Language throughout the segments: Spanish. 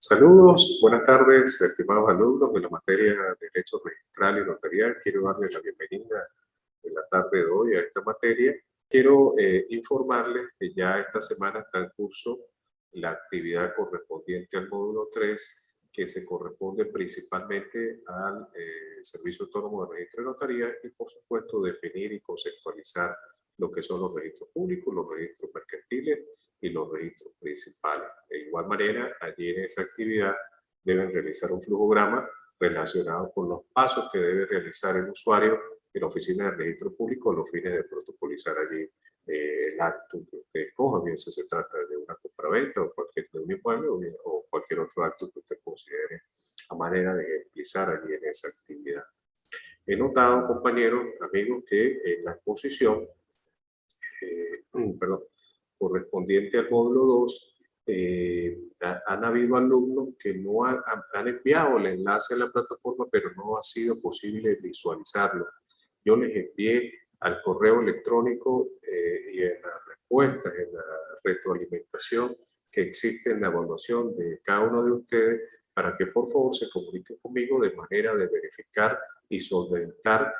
Saludos, buenas tardes, estimados alumnos de la materia de Derecho Registral y Notarial. Quiero darles la bienvenida en la tarde de hoy a esta materia. Quiero informarles que ya esta semana está en curso la actividad correspondiente al módulo 3, que se corresponde principalmente al Servicio Autónomo de Registro de Notaría y, por supuesto, definir y conceptualizar lo que son los registros públicos, los registros mercantiles y los registros principales. De igual manera, allí en esa actividad deben realizar un flujograma relacionado con los pasos que debe realizar el usuario en la oficina de registro público a los fines de protocolizar allí el acto que usted escoja, bien si se trata de una compraventa o cualquier de un inmueble o cualquier otro acto que usted considere a manera de ejemplizar allí en esa actividad. He notado, compañeros, amigos, que en la exposición correspondiente al módulo 2, han habido alumnos que no han enviado el enlace a la plataforma, pero no ha sido posible visualizarlo. Yo les envié al correo electrónico y en las respuestas, en la retroalimentación que existe en la evaluación de cada uno de ustedes, para que por favor se comuniquen conmigo de manera de verificar y solventar,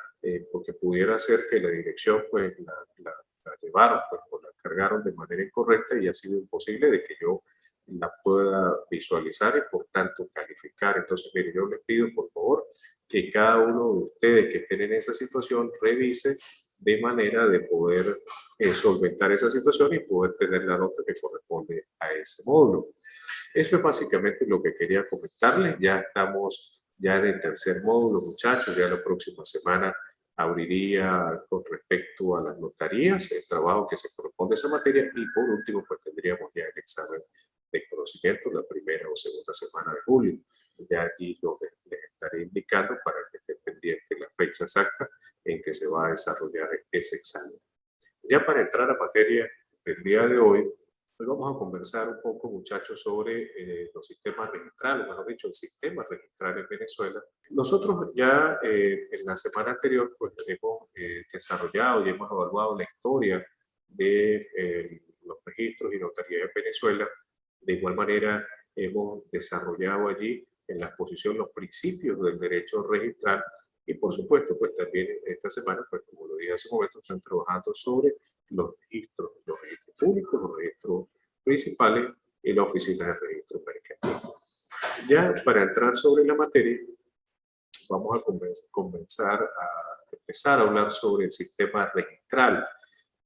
porque pudiera ser que la dirección pues la llevaron, pues, o la cargaron de manera incorrecta y ha sido imposible de que yo la pueda visualizar y por tanto calificar. Entonces, mire, yo les pido por favor que cada uno de ustedes que estén en esa situación revise de manera de poder solventar esa situación y poder tener la nota que corresponde a ese módulo. Eso es básicamente lo que quería comentarles. Ya estamos ya en el tercer módulo, muchachos. Ya la próxima semana abriría con respecto a las notarías, el trabajo que se corresponde a esa materia. Y por último, pues tendríamos ya el examen de conocimiento la primera o segunda semana de julio. Ya aquí les estaré indicando para que estén pendientes la fecha exacta en que se va a desarrollar ese examen. Ya para entrar a materia del día de hoy, hoy vamos a conversar un poco, muchachos, sobre los sistemas registrales, mejor dicho, el sistema registral en Venezuela. Nosotros ya en la semana anterior pues hemos desarrollado y hemos evaluado la historia de los registros y notarías en Venezuela. De igual manera, hemos desarrollado allí en la exposición los principios del derecho registral y, por supuesto, pues también esta semana, pues como lo dije hace un momento, están trabajando sobre los registros públicos, los registros principales y la oficina de registro mercantil. Ya para entrar sobre la materia, vamos a empezar a hablar sobre el sistema registral.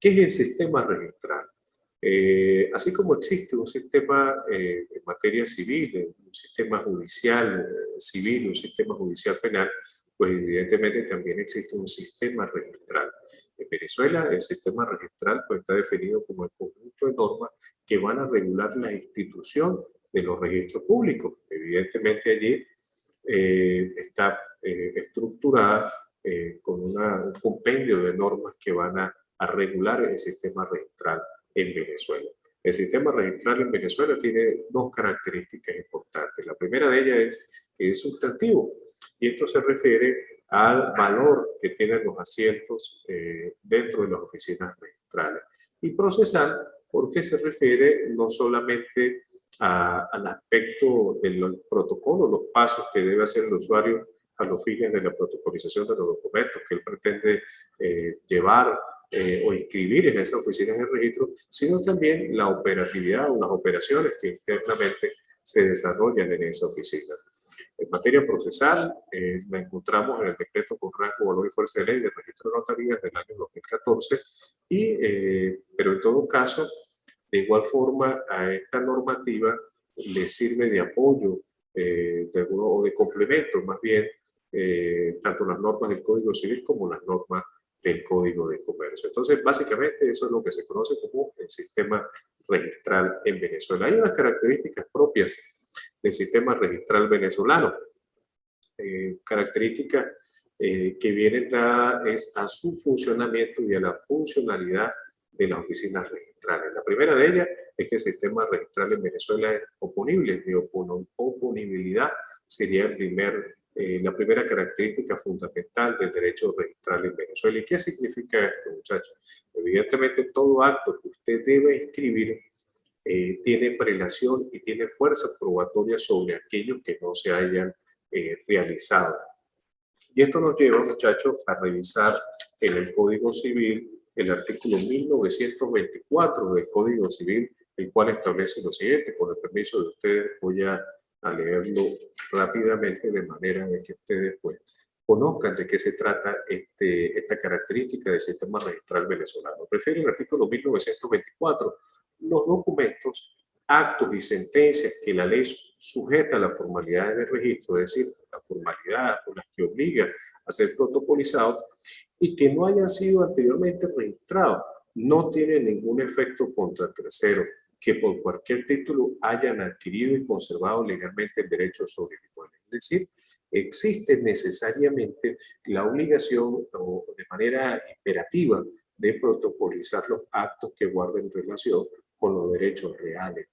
¿Qué es el sistema registral? Así como existe un sistema en materia civil, un sistema judicial civil, un sistema judicial penal, pues evidentemente también existe un sistema registral. En Venezuela el sistema registral pues, está definido como el conjunto de normas que van a regular la institución de los registros públicos. Evidentemente allí está estructurada con un compendio de normas que van a regular el sistema registral en Venezuela. El sistema registral en Venezuela tiene dos características importantes. La primera de ellas es que es sustantivo y esto se refiere al valor que tienen los asientos dentro de las oficinas registrales. Y procesal porque se refiere no solamente al aspecto del protocolo, los pasos que debe hacer el usuario a los fines de la protocolización de los documentos que él pretende llevar o inscribir en esa oficina de registro, sino también la operatividad o las operaciones que internamente se desarrollan en esa oficina. En materia procesal, la encontramos en el decreto con rango, valor y fuerza de ley de registro de notarías del año 2014, pero en todo caso, de igual forma, a esta normativa le sirve de apoyo o de complemento, más bien, tanto las normas del Código Civil como las normas del Código de Comercio. Entonces, básicamente, eso es lo que se conoce como el sistema registral en Venezuela. Hay unas características propias del sistema registral venezolano, características que vienen dadas a su funcionamiento y a la funcionalidad de las oficinas registrales. La primera de ellas es que el sistema registral en Venezuela es oponible. De oponibilidad sería la primera característica fundamental del derecho registral en Venezuela. ¿Y qué significa esto, muchachos? Evidentemente, todo acto que usted debe inscribir tiene prelación y tiene fuerza probatoria sobre aquellos que no se hayan realizado. Y esto nos lleva, muchachos, a revisar en el Código Civil el artículo 1924 del Código Civil, el cual establece lo siguiente. Con el permiso de ustedes voy a leerlo rápidamente de manera de que ustedes pues, conozcan de qué se trata esta característica del sistema registral venezolano. Refiere el artículo 1924 los documentos, actos y sentencias que la ley sujeta a las formalidades de registro, es decir, la formalidad con las que obliga a ser protocolizados y que no hayan sido anteriormente registrados, no tienen ningún efecto contra el tercero, que por cualquier título hayan adquirido y conservado legalmente el derecho sobre el igual. Es decir, existe necesariamente la obligación o de manera imperativa de protocolizar los actos que guarden relación con los derechos reales.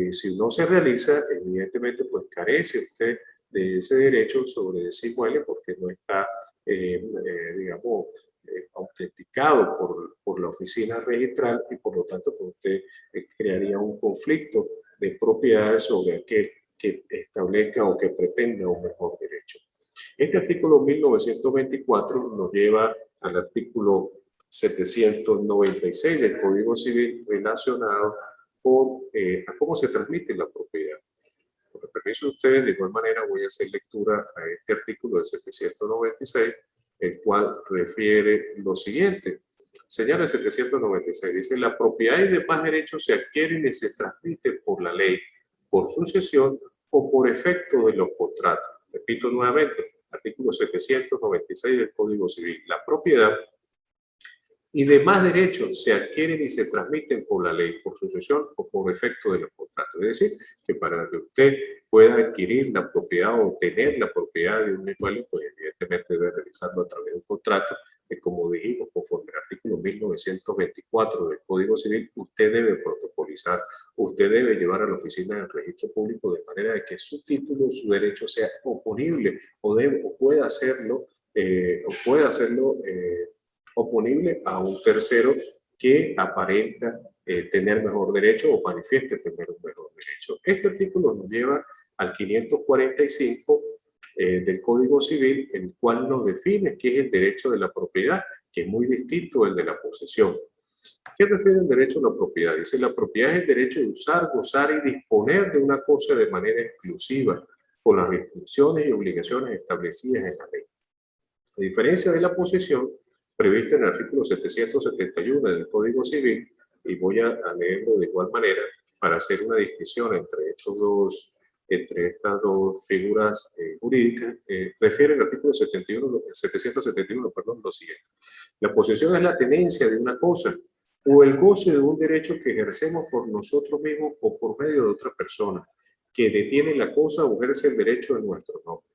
Si no se realiza, evidentemente, pues carece usted de ese derecho sobre ese inmueble porque no está, digamos, autenticado por la oficina registral y por lo tanto pues, usted crearía un conflicto de propiedades sobre aquel que establezca o que pretenda un mejor derecho. Este artículo 1924 nos lleva al artículo 796 del Código Civil relacionado a cómo se transmite la propiedad. Con el permiso de ustedes, de igual manera voy a hacer lectura a este artículo del 796, el cual refiere lo siguiente. Señala el 796, dice, la propiedad y demás derechos se adquieren y se transmiten por la ley, por sucesión o por efecto de los contratos. Repito nuevamente, artículo 796 del Código Civil. La propiedad y demás derechos se adquieren y se transmiten por la ley, por sucesión o por efecto de los contratos. Es decir, que para que usted pueda adquirir la propiedad o tener la propiedad de un inmueble, pues evidentemente debe realizarlo a través de un contrato, que como dijimos, conforme al artículo 1924 del Código Civil, usted debe protocolizar, usted debe llevar a la oficina del registro público de manera de que su título, su derecho sea oponible o pueda hacerlo, oponible a un tercero que aparenta tener mejor derecho o manifieste tener un mejor derecho. Este artículo nos lleva al 545 del Código Civil, el cual nos define qué es el derecho de la propiedad, que es muy distinto del de la posesión. ¿Qué refiere el derecho a la propiedad? Dice, la propiedad es el derecho de usar, gozar y disponer de una cosa de manera exclusiva, con las restricciones y obligaciones establecidas en la ley. A diferencia de la posesión, prevista en el artículo 771 del Código Civil, y voy a leerlo de igual manera para hacer una distinción entre estas dos figuras jurídicas, refiere el artículo 771, lo siguiente. La posesión es la tenencia de una cosa o el goce de un derecho que ejercemos por nosotros mismos o por medio de otra persona, que detiene la cosa o ejerce el derecho en nuestro nombre.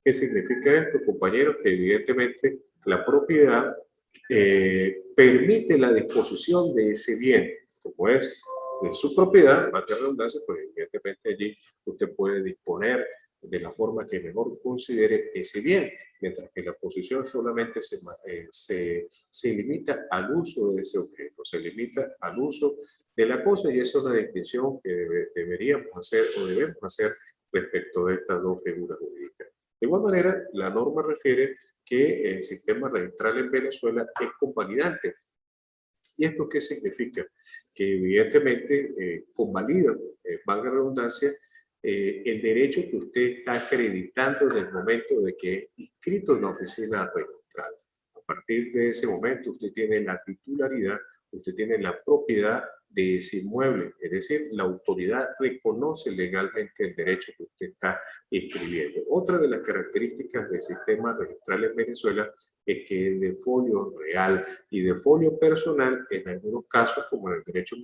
¿Qué significa esto, compañeros? Que evidentemente la propiedad permite la disposición de ese bien, como es de su propiedad, más de redundancia, pues evidentemente allí usted puede disponer de la forma que mejor considere ese bien, mientras que la posesión solamente se limita al uso de ese objeto, se limita al uso de la cosa, y esa es una distinción que deberíamos hacer o debemos hacer respecto de estas dos figuras jurídicas. De igual manera, la norma refiere que el sistema registral en Venezuela es convalidante. ¿Y esto qué significa? Que evidentemente convalida, valga la redundancia, el derecho que usted está acreditando en el momento de que es inscrito en la oficina registral. A partir de ese momento usted tiene la titularidad, usted tiene la propiedad de ese inmueble, es decir, la autoridad reconoce legalmente el derecho que usted está inscribiendo. Otra de las características del sistema registral en Venezuela es que es de folio real y de folio personal en algunos casos, como en el derecho en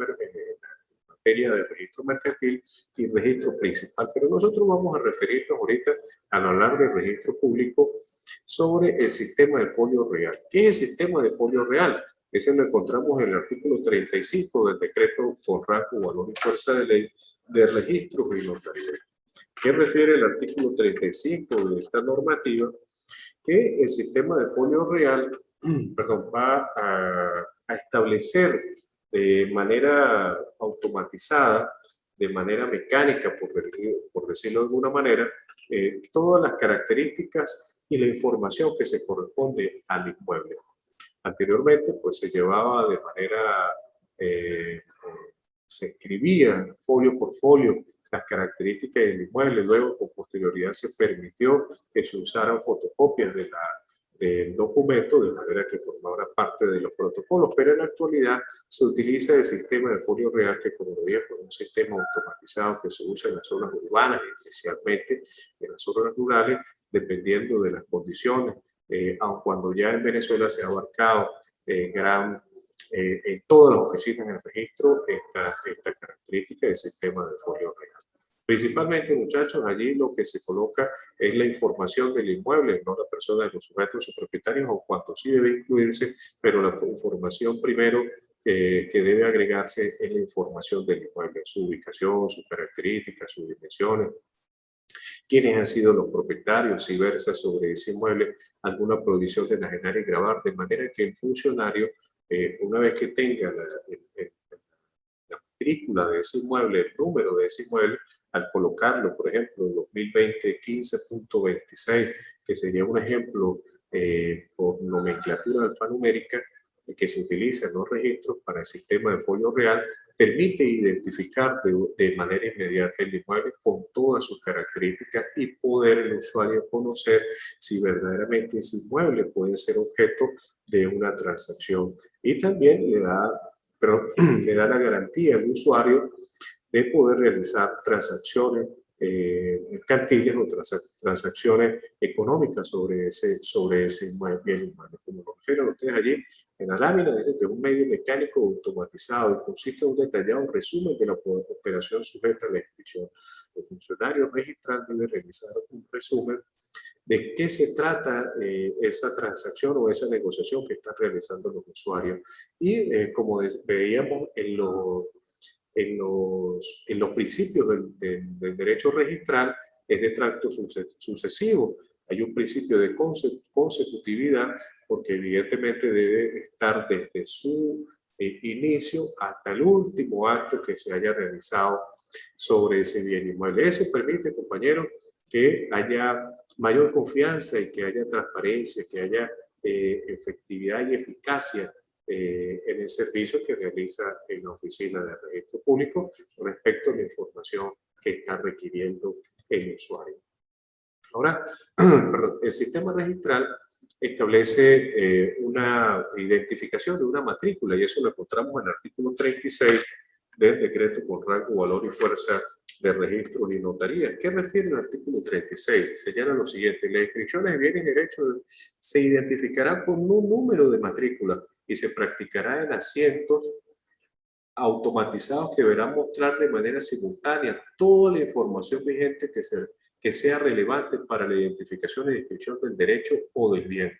materia de registro mercantil y registro principal. Pero nosotros vamos a referirnos ahorita al hablar del registro público sobre el sistema de folio real. ¿Qué es el sistema de folio real? Ese lo encontramos en el artículo 35 del decreto con rango, valor y fuerza de ley de registros y notarías. ¿Qué refiere el artículo 35 de esta normativa? Que el sistema de folio real va a establecer de manera automatizada, de manera mecánica, por decirlo de alguna manera, todas las características y la información que se corresponde al inmueble. Anteriormente, pues se llevaba de manera, se escribía folio por folio las características del inmueble. Luego, con posterioridad, se permitió que se usaran fotocopias del documento, de manera que formara parte de los protocolos, pero en la actualidad se utiliza el sistema de folio real, que, como lo dije, es un sistema automatizado que se usa en las zonas urbanas, especialmente en las zonas rurales, dependiendo de las condiciones, aun cuando ya en Venezuela se ha abarcado en todas las oficinas en el registro esta característica del sistema de folio real. Principalmente, muchachos, allí lo que se coloca es la información del inmueble, no la persona de los sujetos o propietarios, o cuanto sí debe incluirse, pero la información primero que debe agregarse es la información del inmueble, su ubicación, sus características, sus dimensiones, quiénes han sido los propietarios, si versa sobre ese inmueble alguna prohibición de enajenar y gravar, de manera que el funcionario, una vez que tenga la matrícula de ese inmueble, el número de ese inmueble, al colocarlo, por ejemplo, en 2020 15.26, que sería un ejemplo por nomenclatura alfanumérica que se utiliza en los registros para el sistema de folio real, permite identificar de manera inmediata el inmueble con todas sus características y poder el usuario conocer si verdaderamente ese inmueble puede ser objeto de una transacción. Y también le da la garantía al usuario de poder realizar transacciones mercantiles o transacciones económicas sobre ese bien inmueble. Como lo refieren ustedes allí en la lámina, dice que es un medio mecánico automatizado y consiste en un detallado resumen de la operación sujeta a la inscripción. El funcionario registral debe realizar un resumen de qué se trata esa transacción o esa negociación que están realizando los usuarios. Y como veíamos en los principios del derecho registral, es de tracto sucesivo. Hay un principio de consecutividad, porque evidentemente debe estar desde su inicio hasta el último acto que se haya realizado sobre ese bien inmueble. Eso permite, compañeros, que haya mayor confianza y que haya transparencia, que haya efectividad y eficacia en el servicio que realiza en la oficina de registro público respecto a la información que está requiriendo el usuario. Ahora, el sistema registral establece una identificación de una matrícula, y eso lo encontramos en el artículo 36 del decreto con rango, valor y fuerza de registro y notaría. ¿Qué refiere el artículo 36? Señala lo siguiente: las inscripciones de bienes y derechos se identificarán con un número de matrícula y se practicará en asientos automatizados que deberán mostrar de manera simultánea toda la información vigente que sea relevante para la identificación y descripción del derecho o del bien.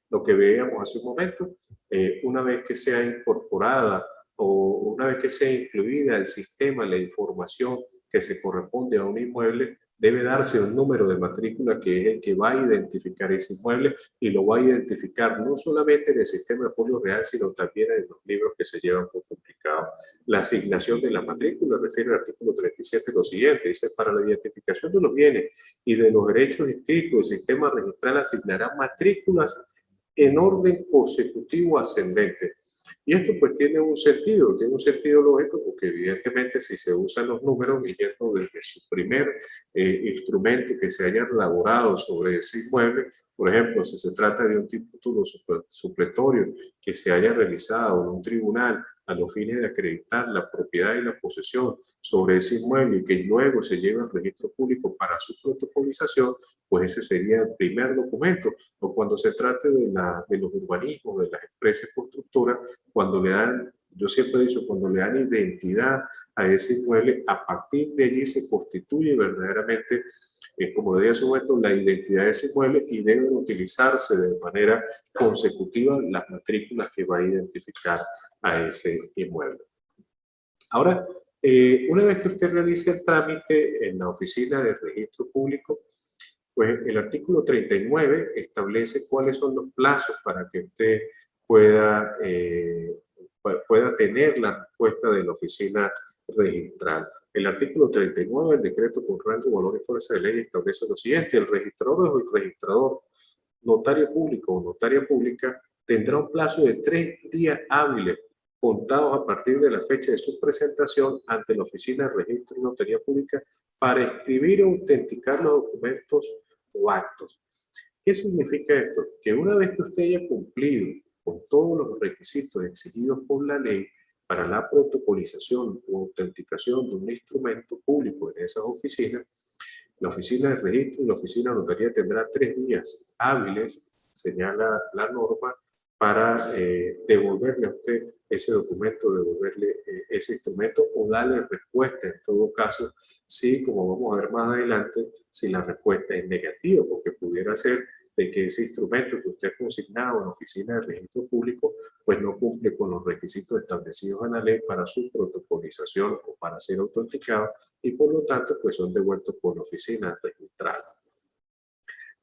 Lo que veíamos hace un momento, una vez que sea incorporada o una vez que sea incluida el sistema, la información que se corresponde a un inmueble, debe darse un número de matrícula que es el que va a identificar ese inmueble, y lo va a identificar no solamente en el sistema de folio real, sino también en los libros que se llevan por duplicado. La asignación de la matrícula refiere al artículo 37 lo siguiente: dice, para la identificación de los bienes y de los derechos inscritos, el sistema registral asignará matrículas en orden consecutivo ascendente. Y esto pues tiene un sentido lógico, porque evidentemente si se usan los números viniendo desde su primer instrumento que se haya elaborado sobre ese inmueble, por ejemplo, si se trata de un título supletorio que se haya realizado en un tribunal a los fines de acreditar la propiedad y la posesión sobre ese inmueble y que luego se lleve al registro público para su protocolización, pues ese sería el primer documento. O cuando se trate de los urbanismos, de las empresas constructoras, cuando le dan, yo siempre he dicho, cuando le dan identidad a ese inmueble, a partir de allí se constituye verdaderamente, como decía hace un momento, la identidad de ese inmueble, y deben utilizarse de manera consecutiva las matrículas que va a identificar a ese inmueble. Ahora, una vez que usted realice el trámite en la oficina de registro público, pues el artículo 39 establece cuáles son los plazos para que usted pueda pueda tener la respuesta de la oficina registral. El artículo 39 del decreto con rango, valor y fuerza de ley establece lo siguiente: el registrador o el registrador, notario público o notaria pública, tendrá un plazo de 3 días hábiles contados a partir de la fecha de su presentación ante la Oficina de Registro y Notaría Pública para escribir o autenticar los documentos o actos. ¿Qué significa esto? Que una vez que usted haya cumplido con todos los requisitos exigidos por la ley para la protocolización o autenticación de un instrumento público en esas oficinas, la oficina de registro y la oficina de notaría tendrá 3 días hábiles, señala la norma, para devolverle a usted ese documento, devolverle ese instrumento o darle respuesta en todo caso, si, como vamos a ver más adelante, si la respuesta es negativa, porque pudiera ser de que ese instrumento que usted ha consignado en la oficina de registro público pues no cumple con los requisitos establecidos en la ley para su protocolización o para ser autenticado, y por lo tanto pues son devueltos por la oficina registral.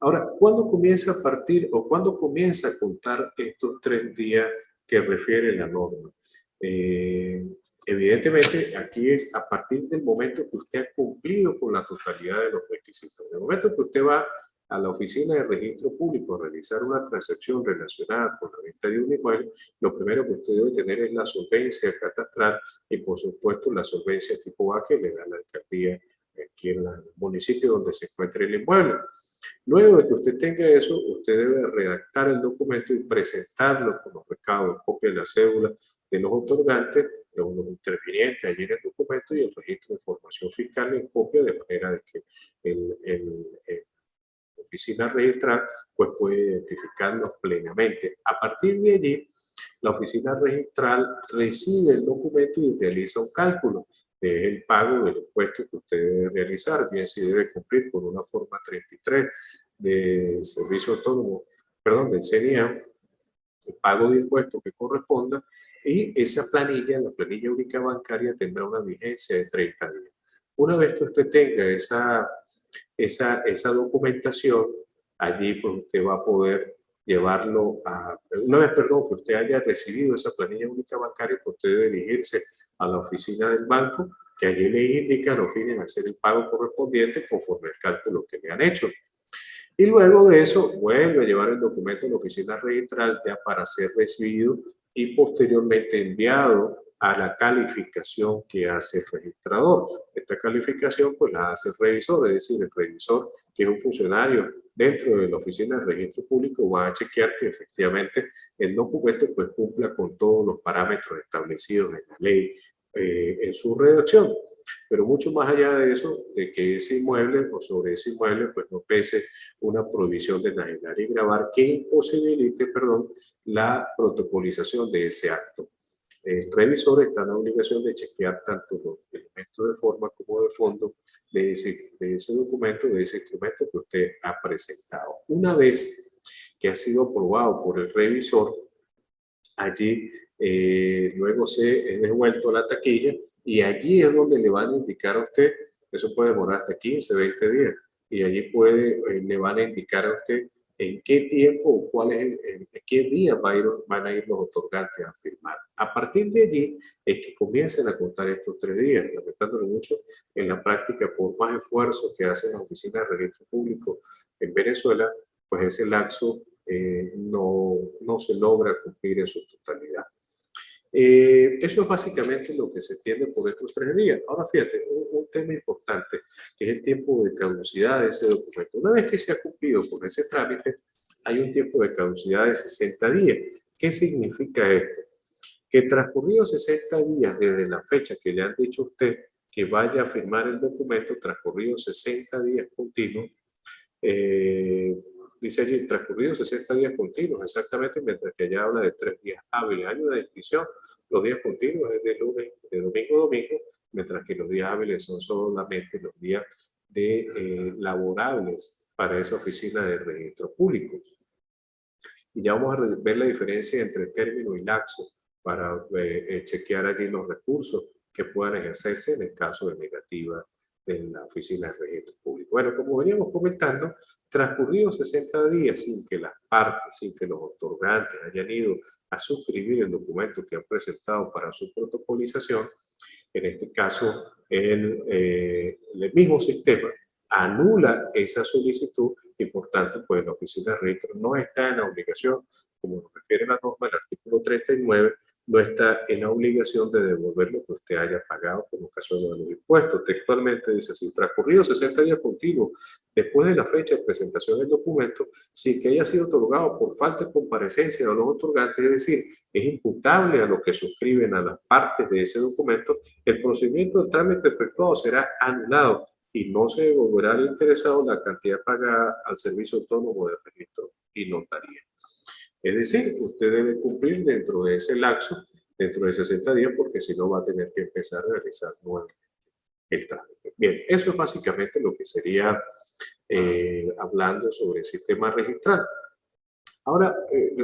Ahora, ¿cuándo comienza a partir o cuándo comienza a contar estos 3 días que refiere la norma? Evidentemente, aquí es a partir del momento que usted ha cumplido con la totalidad de los requisitos. En el momento que usted va a la oficina de registro público a realizar una transacción relacionada con la venta de un inmueble, lo primero que usted debe tener es la solvencia catastral y, por supuesto, la solvencia tipo A que le da la alcaldía aquí en el municipio donde se encuentre el inmueble. Luego de que usted tenga eso, usted debe redactar el documento y presentarlo con los recados, copia de la cédula de los otorgantes, de los intervinientes allí en el documento y el registro de información fiscal en copia, de manera de que la oficina registral pues puede identificarlos plenamente. A partir de allí, la oficina registral recibe el documento y realiza un cálculo del pago del impuesto que usted debe realizar, bien si debe cumplir con una forma 33 de servicio autónomo, perdón, del CENIAM, el pago de impuestos que corresponda, y esa planilla, la planilla única bancaria, tendrá una vigencia de 30 días. Una vez que usted tenga esa documentación, allí pues usted va a poder llevarlo a, una vez, perdón, que usted haya recibido esa planilla única bancaria, pues usted debe dirigirse a la oficina del banco, que allí le indica los fines de hacer el pago correspondiente conforme al cálculo que le han hecho. Y luego de eso, vuelve a llevar el documento a la oficina registral ya para ser recibido y posteriormente enviado a la calificación que hace el registrador. Esta calificación pues la hace el revisor, es decir, el revisor, que es un funcionario dentro de la oficina de registro público, va a chequear que efectivamente el documento pues cumpla con todos los parámetros establecidos en la ley en su redacción. Pero mucho más allá de eso, de que ese inmueble o sobre ese inmueble pues no pese una prohibición de enajenar y gravar que imposibilite, perdón, la protocolización de ese acto. El revisor está en la obligación de chequear tanto los elementos de forma como de fondo de ese documento, de ese instrumento que usted ha presentado. Una vez que ha sido aprobado por el revisor, allí luego se es devuelto a la taquilla y allí es donde le van a indicar a usted, eso puede demorar hasta 15, 20 días, y allí le van a indicar a usted en qué tiempo o cuál es en qué día van a ir los otorgantes a firmar. A partir de allí es que comiencen a contar estos 3 días, lamentándolo mucho, en la práctica, por más esfuerzo que hacen las oficinas de registro público en Venezuela, pues ese lapso no se logra cumplir en su totalidad. Eso es básicamente lo que se entiende por estos 3 días. Ahora fíjate, un tema importante, que es el tiempo de caducidad de ese documento. Una vez que se ha cumplido con ese trámite, hay un tiempo de caducidad de 60 días. ¿Qué significa esto? Que transcurridos 60 días desde la fecha que le han dicho a usted que vaya a firmar el documento, transcurridos 60 días continuos, dice allí, transcurridos 60 días continuos, exactamente, mientras que allá habla de 3 días hábiles. Hay una distinción, los días continuos es de lunes, de domingo a domingo, mientras que los días hábiles son solamente los días laborables para esa oficina de registro público. Y ya vamos a ver la diferencia entre término y lapso para chequear allí los recursos que puedan ejercerse en el caso de negativa de la Oficina de Registro Público. Bueno, como veníamos comentando, transcurridos 60 días sin que las partes, sin que los otorgantes hayan ido a suscribir el documento que han presentado para su protocolización, en este caso el mismo sistema anula esa solicitud y por tanto pues la Oficina de Registro no está en la obligación, como nos refiere la norma del artículo 39, no está en la obligación de devolver lo que usted haya pagado como ocasión de los impuestos. Textualmente dice así: transcurridos 60 días continuos después de la fecha de presentación del documento, sin que haya sido otorgado por falta de comparecencia de los otorgantes, es decir, es imputable a los que suscriben a las partes de ese documento, el procedimiento del trámite efectuado será anulado y no se devolverá al interesado la cantidad pagada al Servicio Autónomo de Registro y Notaría. Es decir, usted debe cumplir dentro de ese lapso, dentro de 60 días, porque si no va a tener que empezar a realizar nuevamente el trámite. Bien, eso es básicamente lo que sería hablando sobre el sistema registral. Ahora,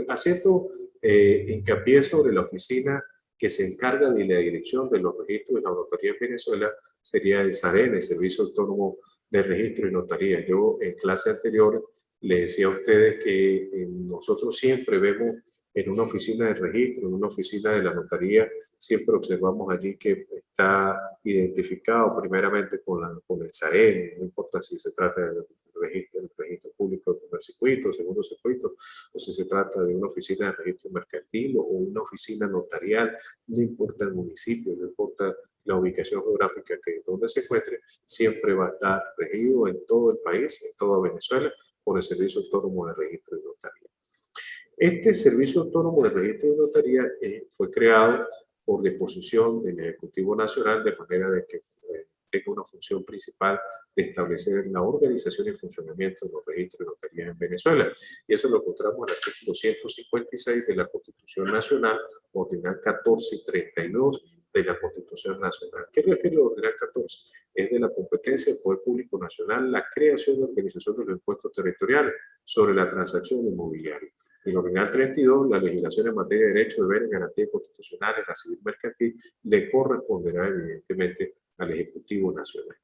haciendo hincapié sobre la oficina que se encarga de la dirección de los registros de la notaría en Venezuela, sería el SAREN, el Servicio Autónomo de Registro y Notaría. Yo en clase anterior les decía a ustedes que nosotros siempre vemos en una oficina de registro, en una oficina de la notaría, siempre observamos allí que está identificado primeramente con el SAREN, no importa si se trata del registro público del primer circuito, segundo circuito, o si se trata de una oficina de registro mercantil o una oficina notarial, no importa el municipio, no importa la ubicación geográfica que donde se encuentre, siempre va a estar regido en todo el país, en toda Venezuela, por el Servicio Autónomo de Registro y Notaría. Este Servicio Autónomo de Registro y Notaría fue creado por disposición del Ejecutivo Nacional de manera de que tenga una función principal de establecer la organización y funcionamiento de los registros y notarías en Venezuela. Y eso lo encontramos en el artículo 156 de la Constitución Nacional, Ordinal 14 y 32 de la Constitución Nacional. ¿Qué refiere al Ordinal 14? Es de la competencia del Poder Público Nacional la creación y organización de los impuestos territoriales sobre la transacción inmobiliaria. Y el Ordinal 32, la legislación en materia de derechos, deberes y garantías constitucionales, la civil mercantil, le corresponderá evidentemente al Ejecutivo Nacional.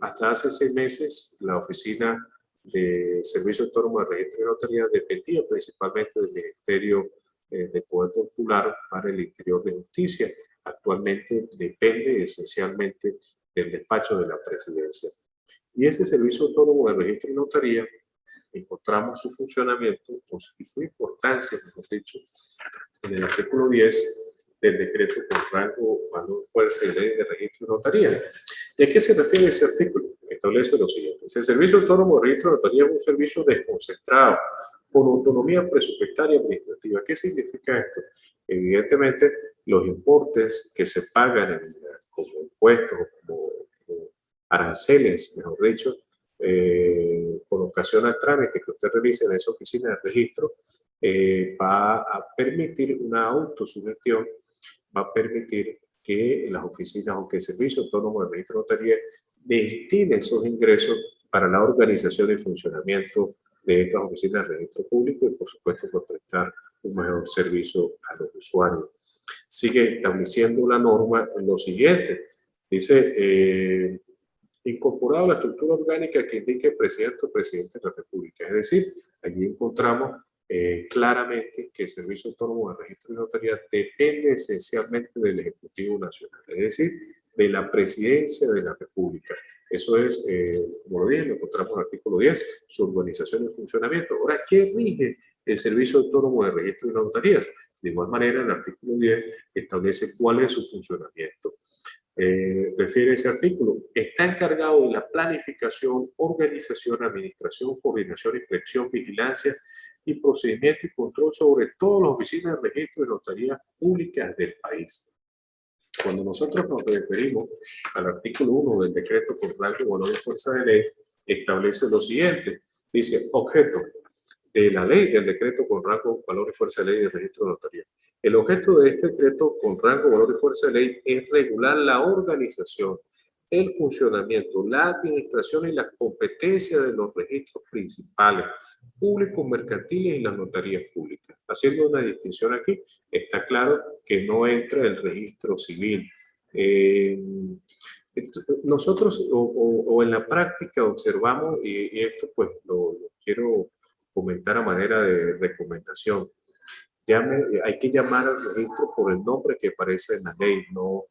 Hasta hace 6 meses, la Oficina de Servicio Autónomo de Registro y Notaría dependía principalmente del Ministerio de Poder Popular para el Interior de Justicia. Actualmente depende esencialmente del despacho de la Presidencia. Y ese Servicio Autónomo de Registro y Notaría encontramos su funcionamiento y su importancia, mejor dicho, en el artículo 10 del decreto con rango, valor, fuerza y ley de registro y notaría. ¿Y a qué se refiere ese artículo? Establece lo siguiente: el Servicio Autónomo de Registro y Notaría es un servicio desconcentrado, con autonomía presupuestaria y administrativa. ¿Qué significa esto? Evidentemente, los importes que se pagan como impuestos, como aranceles, mejor dicho, con ocasión al trámite que usted realice en esa oficina de registro, va a permitir una autosugestión, va a permitir que las oficinas o que el Servicio Autónomo de Registro y Notaría destine esos ingresos para la organización y funcionamiento de estas oficinas de registro público y, por supuesto, para prestar un mejor servicio a los usuarios. Sigue estableciendo la norma lo siguiente. Dice, incorporado a la estructura orgánica que indique presidente o presidente de la República. Es decir, allí encontramos claramente que el Servicio Autónomo de Registro y Notaría depende esencialmente del Ejecutivo Nacional, es decir, de la Presidencia de la República. Eso es, como lo dije, lo encontramos en el artículo 10, su organización y funcionamiento. Ahora, ¿qué rige el Servicio Autónomo de Registro y Notarías? De igual manera, el artículo 10 establece cuál es su funcionamiento. Refiere ese artículo, está encargado de la planificación, organización, administración, coordinación, inspección, vigilancia y procedimiento y control sobre todas las oficinas de registro y notarías públicas del país. Cuando nosotros nos referimos al artículo 1 del decreto con rango, valor y fuerza de ley, establece lo siguiente. Dice, objeto de la ley, del decreto con rango, valor y fuerza de ley de registro de notaría. El objeto de este decreto con rango, valor y fuerza de ley es regular la organización, el funcionamiento, la administración y la competencia de los registros principales, públicos, mercantiles y las notarías públicas. Haciendo una distinción aquí, está claro que no entra el registro civil. Nosotros o en la práctica observamos, y esto pues lo quiero comentar a manera de recomendación. Hay que llamar al registro por el nombre que aparece en la ley, no,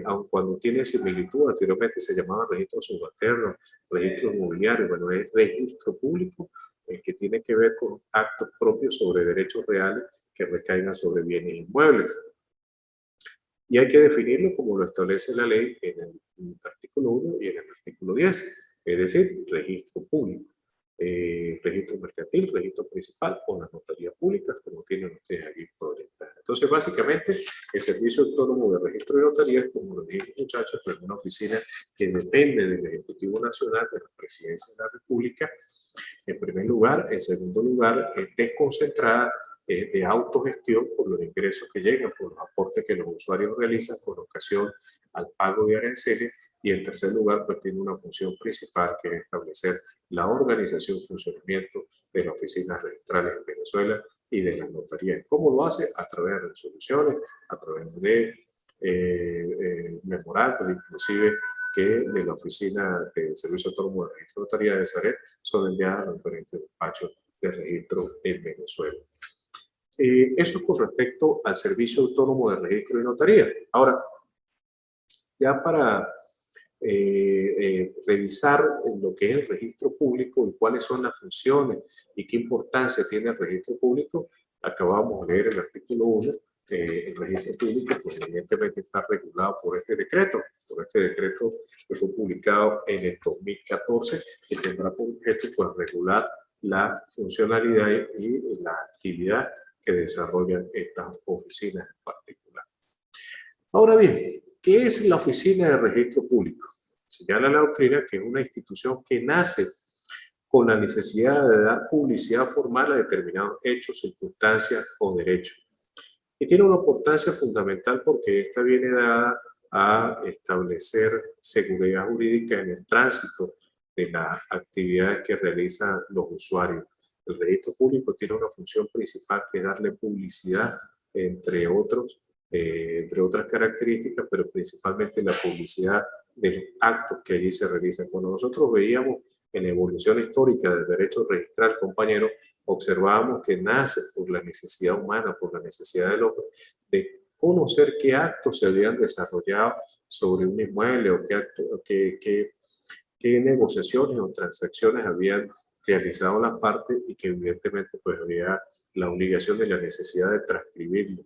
aun cuando tiene similitud, anteriormente se llamaba registro subalterno, registro inmobiliario, bueno, es registro público, el que tiene que ver con actos propios sobre derechos reales que recaigan sobre bienes inmuebles. Y hay que definirlo como lo establece la ley en el artículo 1 y en el artículo 10, es decir, registro público, registro mercantil, registro principal o las notarías públicas, como tienen ustedes aquí proyectadas. Entonces, básicamente, el Servicio Autónomo de Registro de Notarías, como lo dije, muchachos, es una oficina que depende del Ejecutivo Nacional, de la Presidencia de la República, en primer lugar. En segundo lugar, es desconcentrada, de autogestión por los ingresos que llegan, por los aportes que los usuarios realizan con ocasión al pago de aranceles. Y en tercer lugar, pues tiene una función principal, que es establecer la organización y funcionamiento de las oficinas registrales en Venezuela y de las notarías. ¿Cómo lo hace? A través de resoluciones, a través de memorandos, inclusive que de la Oficina de Servicio Autónomo de Registro de Notaría de Zaret son enviadas a los diferentes despachos de registro en Venezuela. Eso con respecto al Servicio Autónomo de Registro y Notaría. Ahora, ya para revisar lo que es el registro público y cuáles son las funciones y qué importancia tiene el registro público, acabamos de leer el artículo 1. El registro público, pues evidentemente está regulado por este decreto que fue publicado en el 2014, que tendrá por objeto pues regular la funcionalidad y la actividad que desarrollan estas oficinas en particular. Ahora bien, ¿qué es la Oficina de Registro Público? Señala la doctrina que es una institución que nace con la necesidad de dar publicidad formal a determinados hechos, circunstancias o derechos. Y tiene una importancia fundamental porque esta viene dada a establecer seguridad jurídica en el tránsito de las actividades que realizan los usuarios. El registro público tiene una función principal, que es darle publicidad, entre otras características, pero principalmente la publicidad de los actos que allí se realizan. Cuando nosotros veíamos en la evolución histórica del derecho registral, compañeros, observábamos que nace por la necesidad humana, por la necesidad del hombre, de conocer qué actos se habían desarrollado sobre un inmueble o qué negociaciones o transacciones habían realizado las partes, y que evidentemente pues había la obligación de la necesidad de transcribirlo.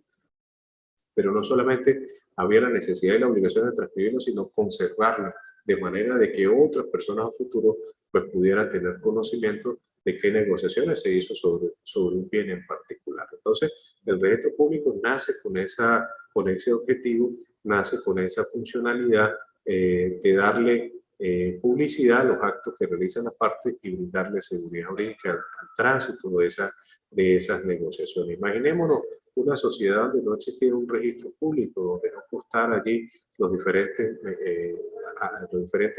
Pero no solamente había la necesidad y la obligación de transcribirlo, sino conservarlo, de manera de que otras personas a futuro pues pudieran tener conocimiento de qué negociaciones se hizo sobre un bien en particular. Entonces, el registro público nace con ese objetivo, nace con esa funcionalidad, de darle publicidad a los actos que realizan las partes y brindarle seguridad jurídica al tránsito de esas negociaciones. Imaginémonos una sociedad donde no existiera un registro público, donde no constara allí los diferentes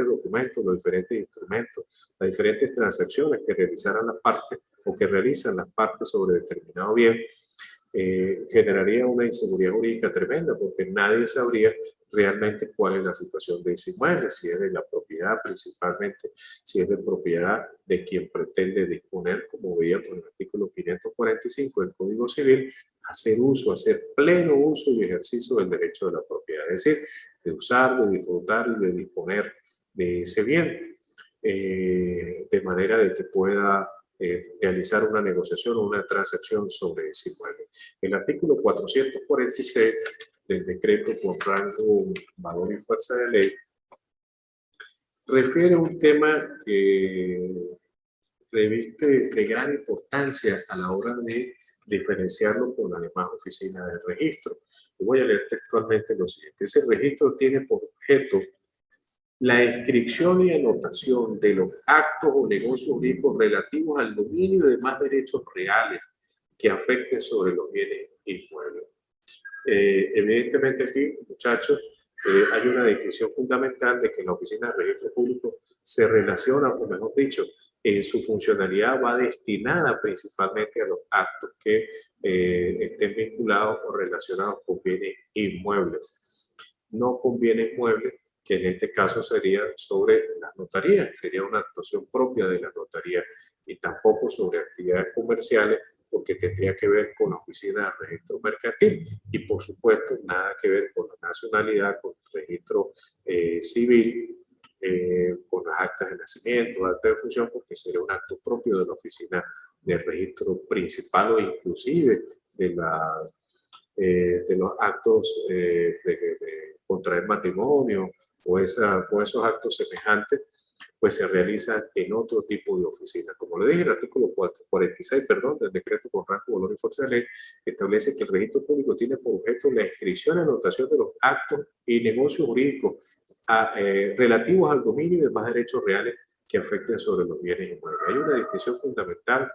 documentos, los diferentes instrumentos, las diferentes transacciones que realizaran las partes o que realizan las partes sobre determinado bien. Generaría una inseguridad jurídica tremenda, porque nadie sabría realmente cuál es la situación de ese inmueble, si es de la propiedad principalmente, si es de propiedad de quien pretende disponer, como veía por el artículo 545 del Código Civil, hacer pleno uso y ejercicio del derecho de la propiedad, es decir, de usar, de disfrutar y de disponer de ese bien, de manera de que pueda realizar una negociación o una transacción sobre ese inmueble. El artículo 446 del decreto con rango, valor y fuerza de ley refiere a un tema que reviste de gran importancia a la hora de diferenciarlo con las demás oficinas de registro. Y voy a leer textualmente lo siguiente. Ese registro tiene por objeto la inscripción y anotación de los actos o negocios jurídicos relativos al dominio de demás derechos reales que afecten sobre los bienes inmuebles. Evidentemente aquí, muchachos, hay una distinción fundamental de que la Oficina de Registro Público se relaciona, o mejor dicho, su funcionalidad va destinada principalmente a los actos que estén vinculados o relacionados con bienes inmuebles, no con bienes muebles que en este caso sería sobre las notarías, sería una actuación propia de la notaría y tampoco sobre actividades comerciales, porque tendría que ver con la oficina de registro mercantil y por supuesto nada que ver con la nacionalidad, con el registro civil, con las actas de nacimiento, actas de función, porque sería un acto propio de la oficina de registro principal o inclusive de los actos de contraer matrimonio o esos actos semejantes, pues se realizan en otro tipo de oficina. Como le dije, el artículo 46, perdón, del decreto con rango, valor y fuerza de ley, establece que el registro público tiene por objeto la inscripción y anotación de los actos y negocios jurídicos relativos al dominio y demás derechos reales que afecten sobre los bienes inmuebles. Hay una distinción fundamental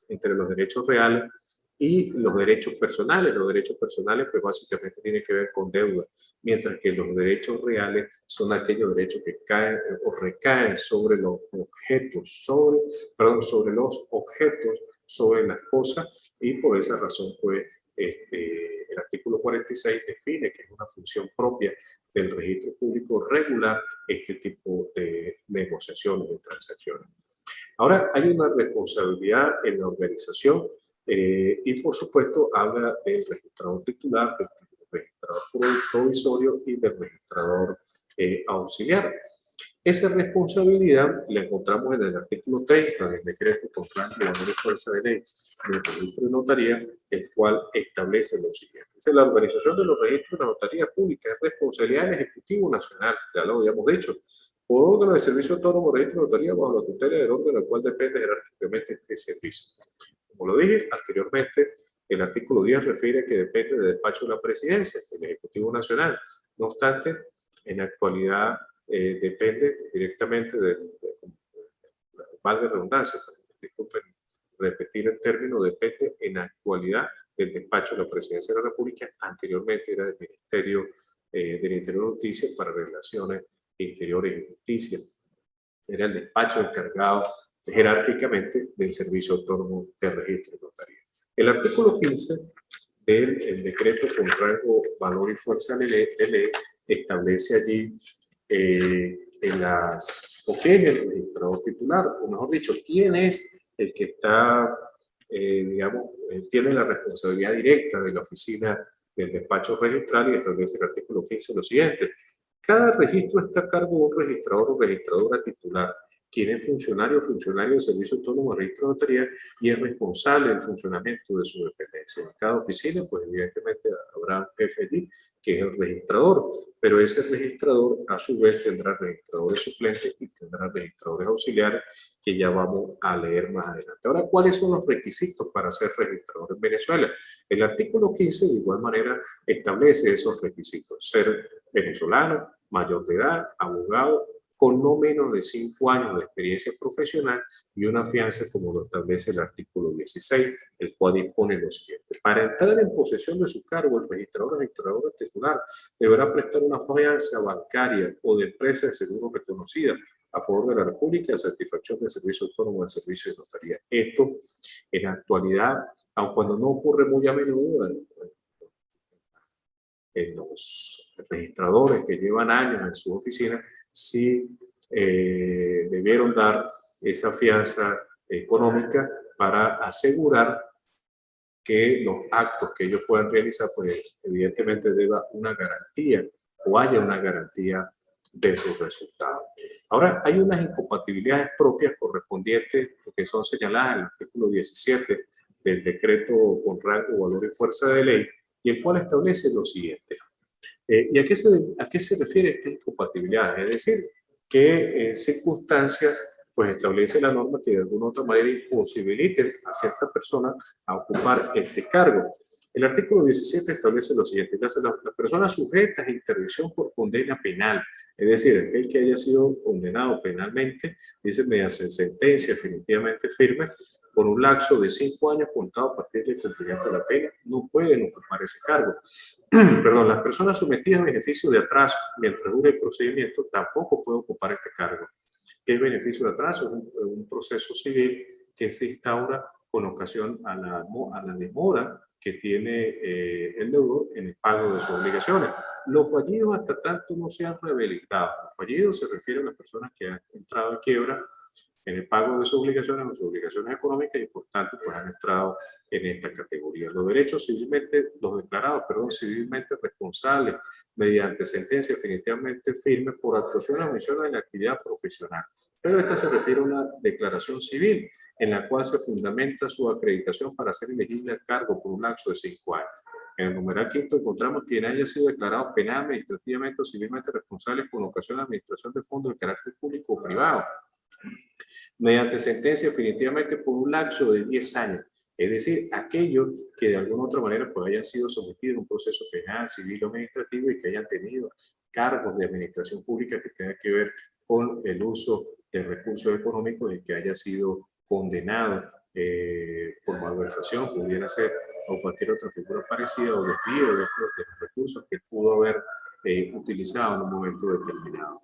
entre los derechos reales y los derechos personales. Los derechos personales pues básicamente tienen que ver con deuda, mientras que los derechos reales son aquellos derechos que caen o recaen sobre los objetos, sobre los objetos, sobre las cosas, y por esa razón pues el artículo 46 define que es una función propia del registro público regular este tipo de negociaciones, de transacciones. Ahora, hay una responsabilidad en la organización y, por supuesto, habla del registrador titular, del registrador provisorio y del registrador auxiliar. Esa responsabilidad la encontramos en el artículo 30 del decreto con rango, valor y fuerza de ley del registro de notaría, el cual establece lo siguiente. Dice: la organización de los registros de notaría pública es responsabilidad del Ejecutivo Nacional, ya lo habíamos dicho, por orden del Servicio Autónomo de Registro de Notaría bajo la tutela del órgano del cual depende jerárquicamente este servicio. Como lo dije anteriormente, el artículo 10 refiere que depende del despacho de la Presidencia, del Ejecutivo Nacional. No obstante, en la actualidad depende directamente valga redundancia, disculpen repetir el término, depende en la actualidad del despacho de la Presidencia de la República. Anteriormente era del Ministerio del Interior y Justicia para Relaciones Interiores y Justicia. Era el despacho encargado jerárquicamente del Servicio Autónomo de Registro de Notaría. El artículo 15 del decreto con rango, valor y fuerza de ley establece allí o quién es el registrador titular, o mejor dicho, quién es el que está, digamos, tiene la responsabilidad directa de la oficina del despacho registral, y establece el artículo 15 lo siguiente: cada registro está a cargo de un registrador o registradora titular, quien es funcionario o funcionario del Servicio Autónomo de Registro de Notaría y es responsable del funcionamiento de su dependencia. En cada oficina, pues evidentemente habrá un jefe allí, que es el registrador, pero ese registrador a su vez tendrá registradores suplentes y tendrá registradores auxiliares, que ya vamos a leer más adelante. Ahora, ¿cuáles son los requisitos para ser registrador en Venezuela? El artículo 15 de igual manera establece esos requisitos: ser venezolano, mayor de edad, abogado, con no menos de 5 años de experiencia profesional y una fianza como lo establece el artículo 16, el cual dispone lo siguiente: para entrar en posesión de su cargo, el registrador o registradora titular deberá prestar una fianza bancaria o de empresa de seguro reconocida a favor de la República a satisfacción del Servicio Autónomo del Servicio de Notaría. Esto, en la actualidad, aun cuando no ocurre muy a menudo en los registradores que llevan años en su oficina, sí debieron dar esa fianza económica para asegurar que los actos que ellos puedan realizar, pues evidentemente deba una garantía o haya una garantía de sus resultados. Ahora, hay unas incompatibilidades propias correspondientes que son señaladas en el artículo 17 del decreto con rango, valor y fuerza de ley, y el cual establece lo siguiente. ¿Y a qué se refiere esta incompatibilidad? Es decir, que en circunstancias pues establece la norma que de alguna u otra manera imposibiliten a cierta persona a ocupar este cargo. El artículo 17 establece lo siguiente: las personas sujetas a interdicción por condena penal, es decir, aquel que haya sido condenado penalmente, dice, mediante sentencia definitivamente firme, por un lapso de 5 años contado a partir del cumplimiento de la pena, no pueden ocupar ese cargo. Perdón, las personas sometidas a beneficio de atraso mientras dure el procedimiento tampoco pueden ocupar este cargo. ¿Qué es beneficio de atraso? Es un proceso civil que se instaura con ocasión a la demora que tiene el deudor en el pago de sus obligaciones. los fallidos hasta tanto no sean rehabilitados. Los fallidos se refieren a las personas que han entrado en quiebra en el pago de sus obligaciones o sus obligaciones económicas y por tanto pues han entrado en esta categoría. Los derechos civilmente, los declarados, perdón, civilmente responsables mediante sentencia definitivamente firme por actuaciones o omisiones en la actividad profesional. Pero esta se refiere a una declaración civil en la cual se fundamenta su acreditación para ser elegible al cargo por un lapso de 5 años. En el numeral quinto encontramos quien haya sido declarado penal, administrativamente o civilmente responsable con ocasión de la administración de fondos de carácter público o privado, mediante sentencia definitivamente por un lapso de 10 años. Es decir, aquellos que de alguna u otra manera pues hayan sido sometidos a un proceso penal, civil o administrativo y que hayan tenido cargos de administración pública que tengan que ver con el uso de recursos económicos y que haya sido condenado por malversación, pudiera ser, o cualquier otra figura parecida, o desvío de los recursos que pudo haber utilizado en un momento determinado.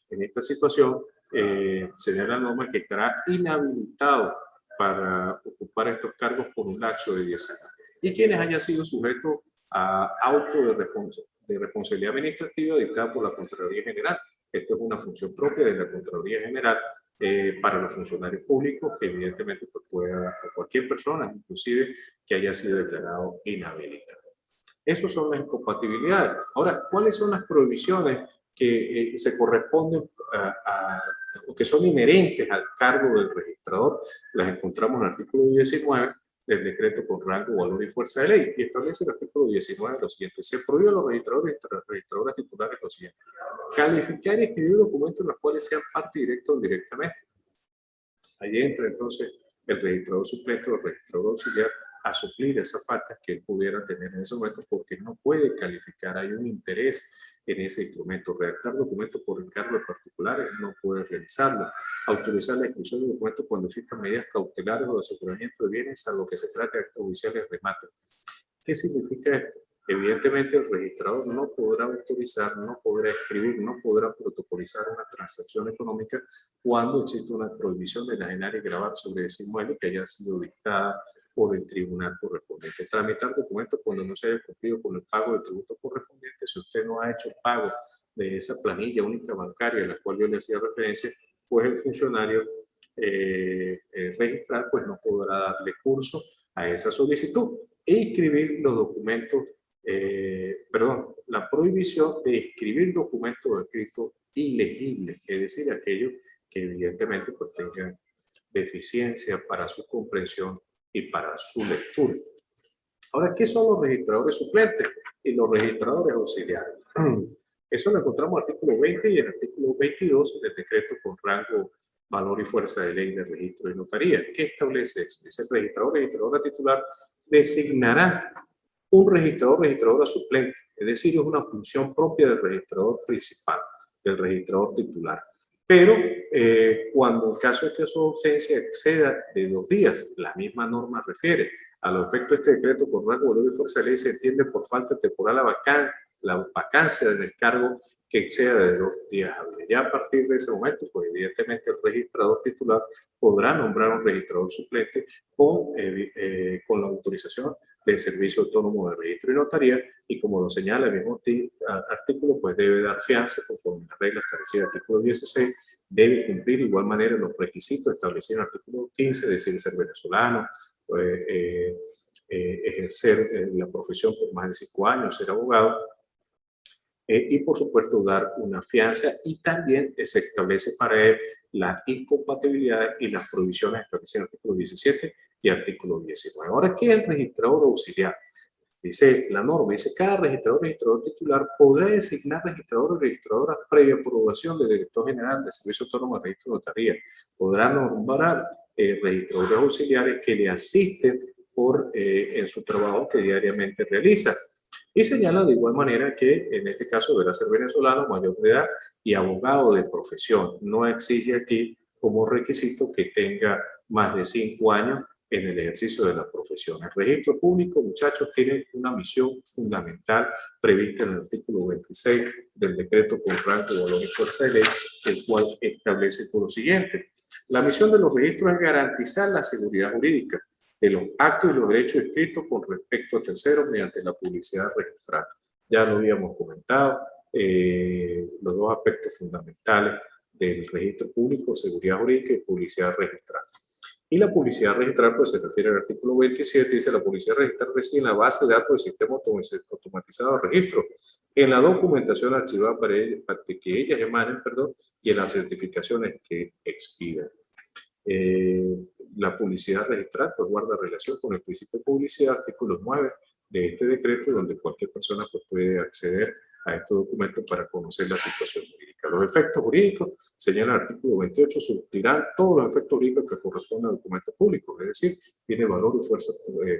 En esta situación, señala la norma que estará inhabilitado para ocupar estos cargos por un lapso de 10 años. Y quienes hayan sido sujetos a auto de responsabilidad administrativa dictada por la Contraloría General. Esto es una función propia de la Contraloría General para los funcionarios públicos, que evidentemente pues, pueda, o cualquier persona, inclusive, que haya sido declarado inhabilitado. Esas son las incompatibilidades. Ahora, ¿cuáles son las prohibiciones que se corresponden o que son inherentes al cargo del registrador? Las encontramos en el artículo 19 del decreto con rango, valor y fuerza de ley, y establece el artículo 19 lo siguiente: se prohíbe a los registradores y registradoras titulares lo siguiente: calificar y escribir documentos en los cuales sean parte directa o indirectamente. Ahí entra entonces el registrador suplente o el registrador auxiliar a suplir esas faltas que él pudiera tener en ese momento, porque no puede calificar, hay un interés en ese instrumento. Redactar documentos por encargo de particulares no puede realizarlo. Autorizar la exclusión de documentos cuando existan medidas cautelares o de aseguramiento de bienes, salvo que se trate de actos judiciales de remate. ¿Qué significa esto? Evidentemente el registrador no podrá autorizar, no podrá escribir, no podrá protocolizar una transacción económica cuando existe una prohibición de enajenar y gravar sobre ese inmueble que haya sido dictada por el tribunal correspondiente. Tramitar documentos cuando no se haya cumplido con el pago del tributo correspondiente. Si usted no ha hecho pago de esa planilla única bancaria a la cual yo le hacía referencia, pues el funcionario registral pues no podrá darle curso a esa solicitud e inscribir los documentos, la prohibición de escribir documentos escritos ilegibles, es decir, aquellos que evidentemente pues tengan deficiencia para su comprensión y para su lectura. Ahora, ¿qué son los registradores suplentes y los registradores auxiliares? Eso lo encontramos en el artículo 20 y en el artículo 22 del decreto con rango, valor y fuerza de ley de registro y notaría. ¿Qué establece eso? Dice: el registrador o registradora titular designará un registrador o registradora suplente, es decir, es una función propia del registrador principal, del registrador titular. Pero cuando en caso de que su ausencia exceda de 2 días, la misma norma refiere a los efectos de este decreto por rango, valor y fuerza de ley, se entiende por falta temporal la vacancia del cargo que exceda de 2 días hábiles. Ya a partir de ese momento, pues evidentemente el registrador titular podrá nombrar un registrador suplente con la autorización del Servicio Autónomo de Registro y Notaría, y como lo señala el mismo artículo, pues debe dar fianza conforme a la regla establecida en el artículo 16, debe cumplir de igual manera los requisitos establecidos en el artículo 15, es decir, ser venezolano, ejercer la profesión por más de 5 años, ser abogado, y por supuesto dar una fianza, y también se establece para él las incompatibilidades y las prohibiciones establecidas en el artículo 17 y artículo 19. Ahora, ¿qué es el registrador auxiliar? Dice la norma, dice: cada registrador titular podrá designar registrador o registradora previa aprobación del director general del Servicio Autónomo de Registro y Notaría. Podrá nombrar registradores auxiliares que le asisten en su trabajo que diariamente realiza. Y señala de igual manera que en este caso deberá ser venezolano, mayor de edad y abogado de profesión. No exige aquí como requisito que tenga más de 5 años en el ejercicio de la profesión. El registro público, muchachos, tiene una misión fundamental prevista en el artículo 26 del decreto con rango, valor y fuerza de ley, el cual establece por lo siguiente: la misión de los registros es garantizar la seguridad jurídica de los actos y los derechos escritos con respecto a terceros mediante la publicidad registrada. Ya lo habíamos comentado, los dos aspectos fundamentales del registro público, seguridad jurídica y publicidad registral. Y la publicidad registral, pues se refiere al artículo 27, dice la publicidad registral reside en la base de datos del sistema automatizado de registro, en la documentación archivada para que ellas emanen, perdón, y en las certificaciones que expidan. La publicidad registral pues guarda relación con el principio de publicidad, artículo 9 de este decreto, donde cualquier persona pues, puede acceder a estos documentos para conocer la situación jurídica. Los efectos jurídicos, señala el artículo 28, surtirán todos los efectos jurídicos que corresponden a documentos públicos, es decir, tiene valor y fuerza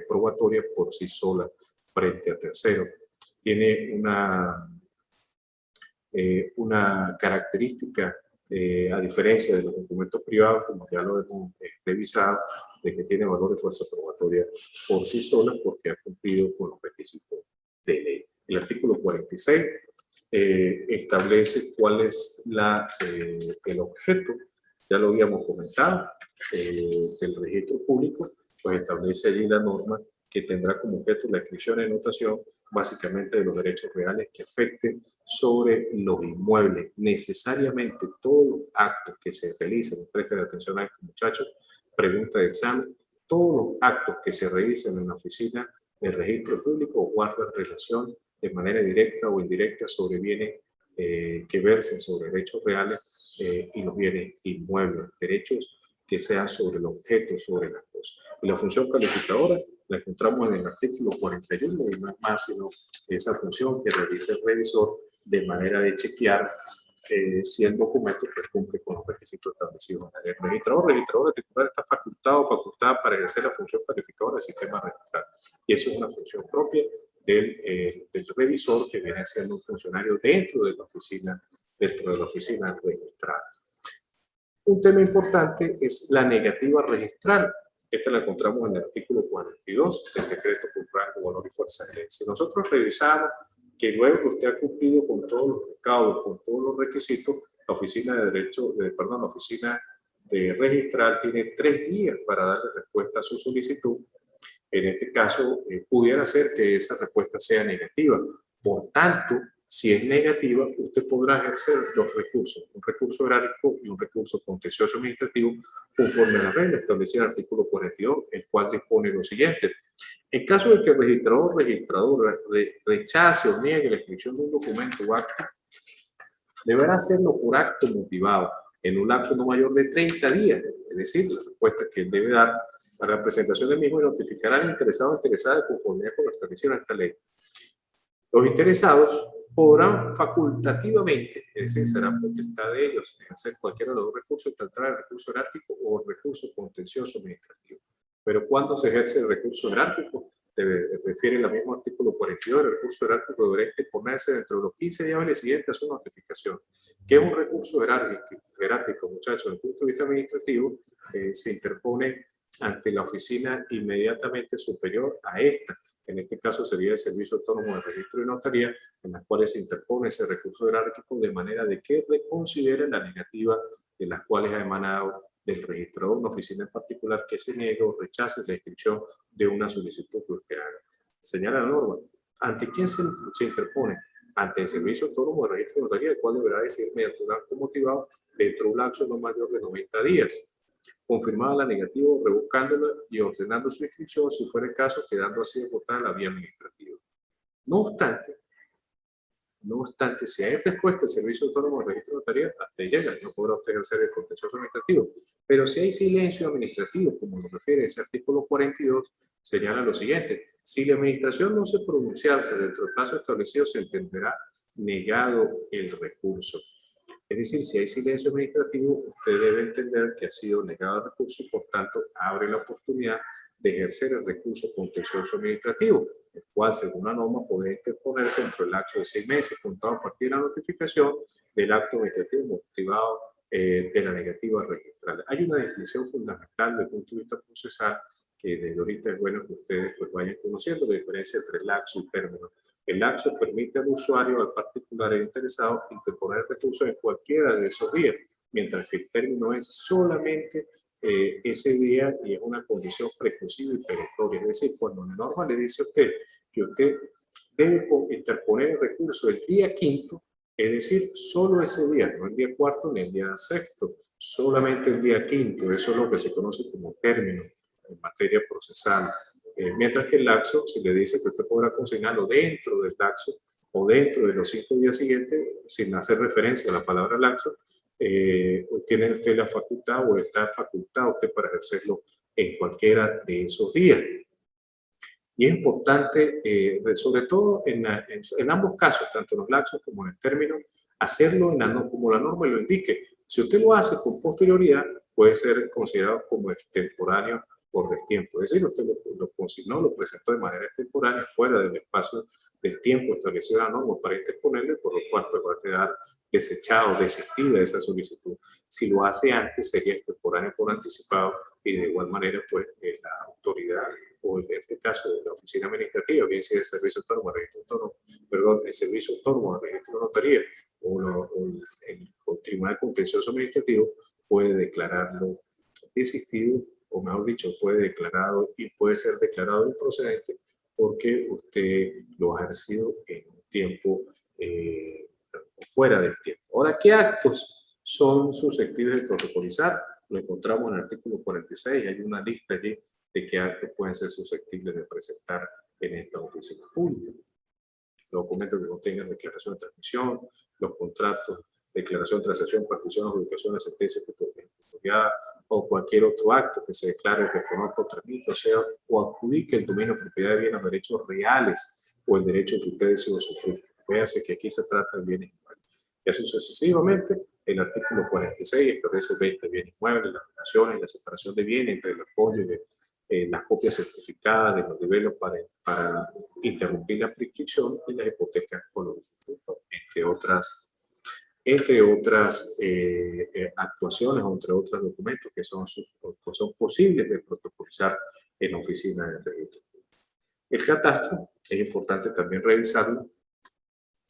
probatoria por sí sola frente a terceros. Tiene una característica, a diferencia de los documentos privados, como ya lo hemos revisado, de que tiene valor y fuerza probatoria por sí sola porque ha cumplido con los requisitos de ley. El artículo 46 establece cuál es el objeto, ya lo habíamos comentado, del registro público, pues establece allí la norma que tendrá como objeto la inscripción y anotación básicamente de los derechos reales que afecten sobre los inmuebles. Necesariamente todos los actos que se realicen, presten atención a estos muchachos, pregunta de examen, todos los actos que se realicen en la oficina de registro público guardan relación de manera directa o indirecta sobre bienes que versen sobre derechos reales y los bienes inmuebles, derechos que sean sobre el objeto, sobre las cosas. Y la función calificadora la encontramos en el artículo 41 y no es más sino esa función que realiza el revisor de manera de chequear si el documento pues, cumple con los requisitos establecidos en la ley. El registrador titular está facultado o facultada para ejercer la función calificadora del sistema registral. Y eso es una función propia del revisor que viene siendo un funcionario dentro de la oficina registral. Un tema importante es la negativa registral. Esta la encontramos en el artículo 42 del decreto por rango, valor y fuerza de ley. Si nosotros revisamos que luego que usted ha cumplido con todos los recaudos, con todos los requisitos, la oficina la oficina de registral tiene 3 días para darle respuesta a su solicitud. En este caso, pudiera ser que esa respuesta sea negativa. Por tanto, si es negativa, usted podrá ejercer 2 recursos, un recurso jerárquico y un recurso contencioso administrativo, conforme a la regla establecida en el artículo 42, el cual dispone lo siguiente. En caso de que el registrador rechace o niegue la inscripción de un documento o acto, deberá hacerlo por acto motivado en un lapso no mayor de 30 días, es decir, la respuesta que él debe dar para la presentación del mismo y notificará al interesado o interesada de conformidad con lo establecido en esta ley. Los interesados podrán facultativamente, es decir, será potestad de ellos, hacer cualquiera de los 2 recursos, tratar el recurso jerárquico o el recurso contencioso administrativo. Pero cuando se ejerce el recurso jerárquico, refiere el mismo artículo 42, el recurso jerárquico deberá interponerse dentro de los 15 días siguientes a su notificación. ¿Qué es un recurso jerárquico, muchachos? Desde el punto de vista administrativo, se interpone ante la oficina inmediatamente superior a esta. En este caso sería el Servicio Autónomo de Registro y Notaría, en las cuales se interpone ese recurso jerárquico de manera de que reconsidere la negativa de las cuales ha emanado del registrador, una oficina en particular que se niegue o rechace la inscripción de una solicitud que usted haga. Señala la norma. ¿Ante quién se interpone? Ante el Servicio Autónomo de Registro y Notaría, el cual deberá decir mediante un acto motivado dentro de un lapso no mayor de 90 días. Confirmada la negativa, revocándola y ordenando su inscripción, si fuera el caso, quedando así agotada la vía administrativa. No obstante, si hay respuesta del Servicio Autónomo de Registro Notarial, hasta ahí llega, no podrá usted ejercer el contencioso administrativo. Pero si hay silencio administrativo, como lo refiere ese artículo 42, señala lo siguiente: si la administración no se pronunciarse dentro del plazo establecido, se entenderá negado el recurso. Es decir, si hay silencio administrativo, usted debe entender que ha sido negado el recurso y, por tanto, abre la oportunidad de ejercer el recurso contencioso administrativo, el cual, según la norma, puede interponerse dentro del lapso de 6 meses, contado a partir de la notificación del acto administrativo motivado de la negativa registral. Hay una distinción fundamental desde el punto de vista procesal que desde ahorita es bueno que ustedes pues, vayan conociendo la diferencia entre lapso y término. El lapso permite al usuario, al particular e interesado, interponer recursos en cualquiera de esos días, mientras que el término es solamente ese día y es una condición preclusiva y perentoria. Es decir, cuando la norma le dice a usted que usted debe interponer el recurso el día quinto, es decir, solo ese día, no el día cuarto ni el día sexto, solamente el día quinto. Eso es lo que se conoce como término en materia procesal. Mientras que el lapso, se le dice que usted podrá consignarlo dentro del lapso o dentro de los 5 días siguientes, sin hacer referencia a la palabra lapso, tiene usted la facultad o está facultado usted para ejercerlo en cualquiera de esos días. Y es importante, sobre todo en ambos casos, tanto en los lapsos como en el término, hacerlo como la norma lo indique. Si usted lo hace con posterioridad, puede ser considerado como extemporáneo por destiempo. Es decir, usted lo consignó, lo presentó de manera extemporánea fuera del espacio del tiempo establecido en la norma para interponerle, por lo cual pues, va a quedar desechado, desistida esa solicitud. Si lo hace antes, sería extemporáneo por anticipado y de igual manera pues la autoridad o en este caso de la oficina administrativa, bien sea el servicio autónomo, el registro autónomo, perdón, el servicio autónomo, el registro de notaría o el tribunal contencioso administrativo puede declararlo desistido, o mejor dicho, puede ser declarado improcedente porque usted lo ha ejercido en un tiempo fuera del tiempo. Ahora, ¿qué actos son susceptibles de protocolizar? Lo encontramos en el artículo 46, hay una lista allí de qué actos pueden ser susceptibles de presentar en esta oficina pública. Los documentos que contengan declaración de transmisión, los contratos, declaración de transacción, partición, ubicación, sentencia custodiada o cualquier otro acto que se declare, reconozca o transmita, o sea, o adjudique el dominio de propiedad de bienes o derechos reales o el derecho que usted decide sufrir. Véase que aquí se trata de bienes inmuebles. Y así sucesivamente, el artículo 46 establece 20 bienes inmuebles, las donaciones, la separación de bienes entre el apoyo y las copias certificadas de los niveles para interrumpir la prescripción y las hipotecas con los usufructos, entre otras actuaciones o entre otros documentos que son posibles de protocolizar en la oficina de registro. El catastro es importante también revisarlo.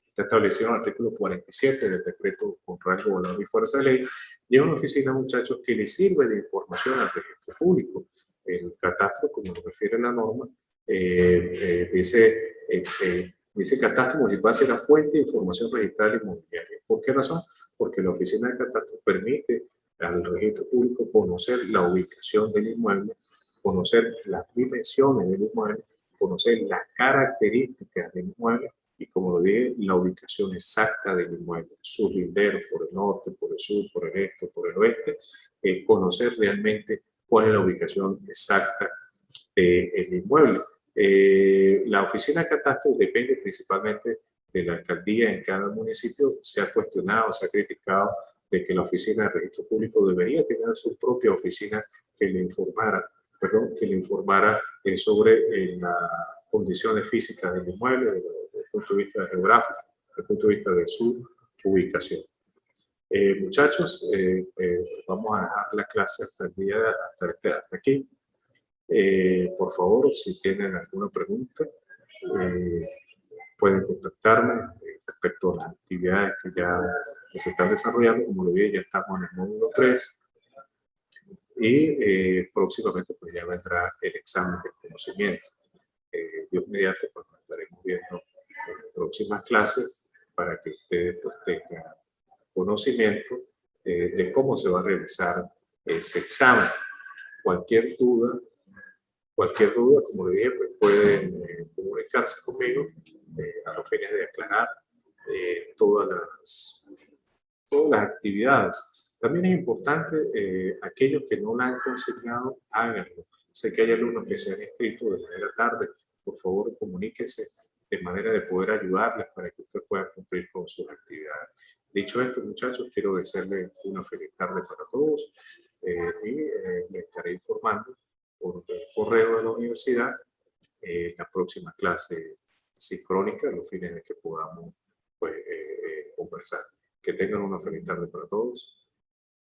Está establecido en el artículo 47 del decreto con rango, valor y fuerza de ley, y es una oficina, muchachos, que le sirve de información al registro público. El catastro, como lo refiere la norma, dice catastro municipal será fuente de información registral inmobiliaria. ¿Por qué razón? Porque la oficina de catastro permite al registro público conocer la ubicación del inmueble, conocer las dimensiones del inmueble, conocer las características del inmueble y, como lo dije, la ubicación exacta del inmueble, sus linderos por el norte, por el sur, por el este, por el oeste, conocer realmente cuál es la ubicación exacta del inmueble. La oficina de catastro depende principalmente de la alcaldía en cada municipio. Se ha cuestionado, se ha criticado de que la oficina de registro público debería tener su propia oficina que le informara, sobre las condiciones físicas del inmueble desde el punto de vista geográfico, desde el punto de vista de su ubicación. Muchachos, vamos a dejar la clase hasta aquí. Por favor, si tienen alguna pregunta, pueden contactarme respecto a las actividades que se están desarrollando. Como lo dije, ya estamos en el módulo 3 y próximamente pues ya vendrá el examen de conocimiento. Dios mediante, pues nos estaremos viendo en próximas clases para que ustedes pues, tengan conocimiento de cómo se va a realizar ese examen. Cualquier duda, como le dije, pues pueden comunicarse conmigo a los fines de aclarar todas las actividades. También es importante, aquellos que no la han consignado, háganlo. Sé que hay alumnos que se han inscrito de manera tarde. Por favor, comuníquense de manera de poder ayudarles para que ustedes puedan cumplir con sus actividades. Dicho esto, muchachos, quiero desearles una feliz tarde para todos y les estaré informando por el correo de la universidad la próxima clase sincrónica, los fines de que podamos pues, conversar. Que tengan una feliz tarde para todos.